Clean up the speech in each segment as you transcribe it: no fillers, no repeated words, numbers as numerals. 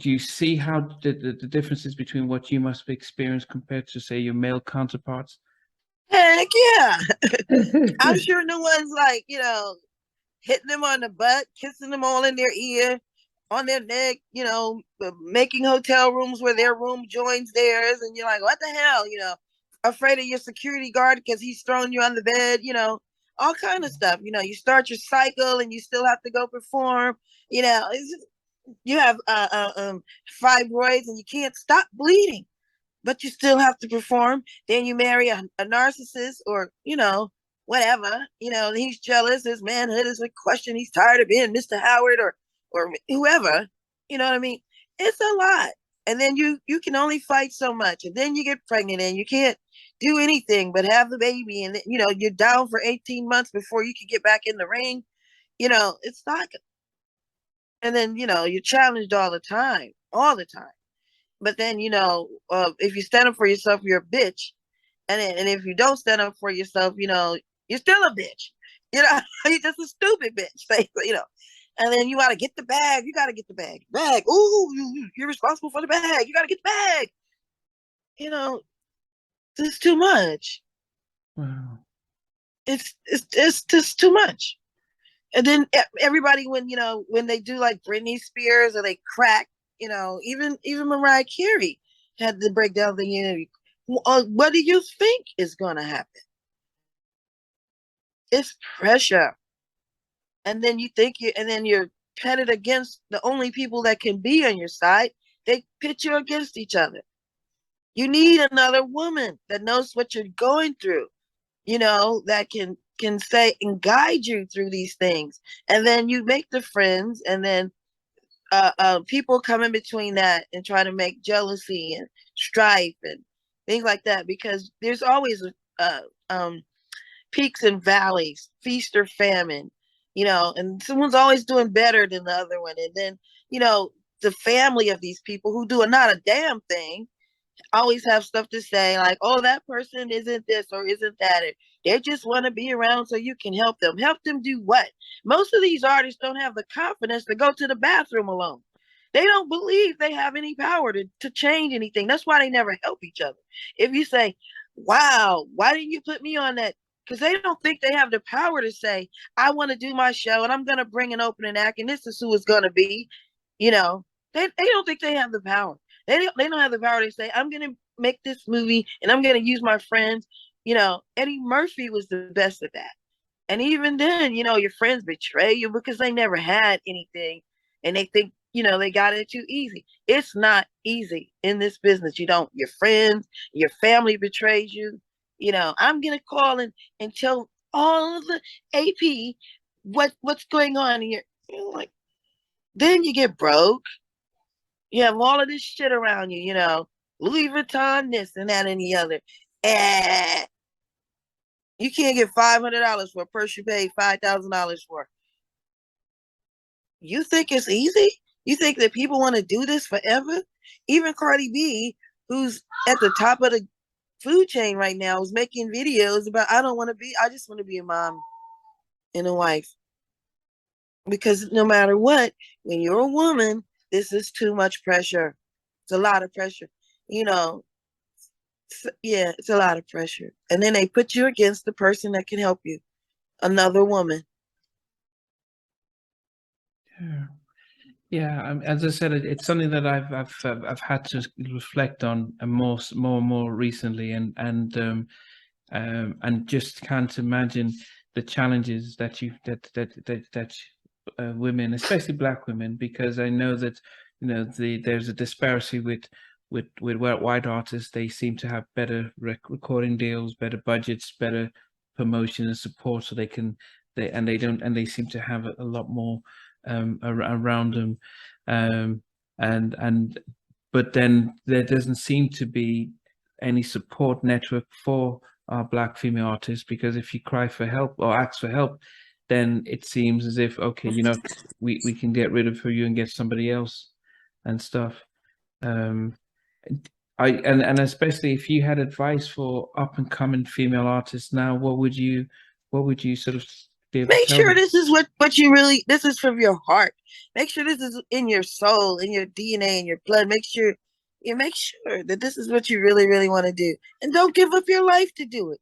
you see how the differences between what you must have experienced compared to, say, your male counterparts? Heck yeah. I'm sure no one's like, hitting them on the butt, kissing them all in their ear, on their neck, making hotel rooms where their room joins theirs. And you're like, what the hell? Afraid of your security guard because he's throwing you on the bed, all kind of stuff. You start your cycle and you still have to go perform. You have fibroids and you can't stop bleeding, but you still have to perform. Then you marry a narcissist or, whatever, he's jealous. His manhood is a question. He's tired of being Mr. Howard or whoever, you know what I mean? It's a lot. And then you can only fight so much. And then you get pregnant and you can't do anything but have the baby. And, you're down for 18 months before you can get back in the ring. It's not. And then, you're challenged all the time. But then, if you stand up for yourself, you're a bitch. And if you don't stand up for yourself, you're still a bitch. You're just a stupid bitch. And then you got to get the bag. You got to get the bag. Bag. Ooh, you're responsible for the bag. You got to get the bag. This is too much. Wow. It's just too much. And then everybody, when they do like Britney Spears or they crack, even Mariah Carey had to break down the interview. What do you think is going to happen? It's pressure. And then you're pitted against the only people that can be on your side. They pit you against each other. You need another woman that knows what you're going through, that can say and guide you through these things. And then you make the friends, and then people come in between that and try to make jealousy and strife and things like that, because there's always peaks and valleys, feast or famine, and someone's always doing better than the other one. And then, the family of these people who do not a damn thing always have stuff to say, like, oh, that person isn't this or isn't that. They just want to be around so you can help them. Help them do what? Most of these artists don't have the confidence to go to the bathroom alone. They don't believe they have any power to change anything. That's why they never help each other. If you say, wow, why didn't you put me on that? Because they don't think they have the power to say, I want to do my show and I'm going to bring an opening act and this is who it's going to be. They don't think they have the power. They don't have the power to say, I'm going to make this movie and I'm going to use my friends. Eddie Murphy was the best at that. And even then, your friends betray you because they never had anything and they think, they got it too easy. It's not easy in this business. Your friends, your family betrays you. I'm going to call and tell all of the AP what's going on here. Like, then you get broke. You have all of this shit around you, Louis Vuitton, this and that and the other. You can't get $500 for a purse you paid $5,000 for. You think it's easy? You think that people want to do this forever? Even Cardi B, who's at the top of the food chain right now, is making videos about, I just want to be a mom and a wife. Because no matter what, when you're a woman, this is too much pressure. It's a lot of pressure. It's a lot of pressure. And then they put you against the person that can help you, another woman. Yeah. As I said, it's something that I've had to reflect on more and more recently, and just can't imagine the challenges that women, especially Black women, because I know that there's a disparity with white artists. They seem to have better recording deals, better budgets, better promotion and support, so they seem to have a lot more around them, but then there doesn't seem to be any support network for our Black female artists, because if you cry for help or ask for help, then it seems as if, okay, we can get rid of you and get somebody else and stuff. And especially if you had advice for up and coming female artists now, what would you sort of be able to Make tell sure them. this is what you really, this is from your heart. Make sure this is in your soul, in your DNA, in your blood. Make sure that this is what you really, really want to do. And don't give up your life to do it.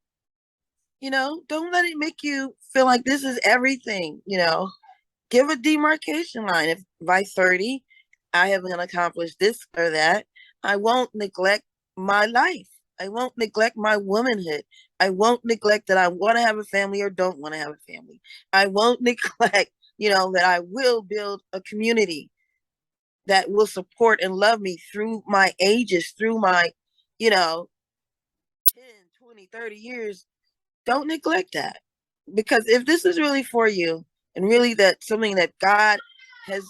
Don't let it make you feel like this is everything. Give a demarcation line. If by 30, I haven't accomplished this or that, I won't neglect my life. I won't neglect my womanhood. I won't neglect that I want to have a family or don't want to have a family. I won't neglect, that I will build a community that will support and love me through my ages, through my, 10, 20, 30 years. Don't neglect that. Because if this is really for you and really that something that God has,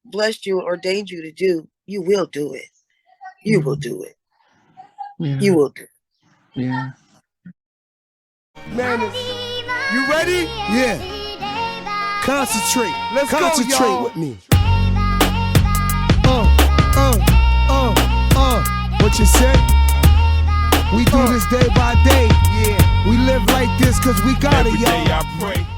blessed you, ordained you to do, you will do it. You will do it. Yeah. You will do it. Yeah. Man, you ready? Yeah. Concentrate. Let's go, Concentrate y'all. with me. What you say? We do this day by day. Yeah. We live like this cause we got Every it, y'all. day I pray.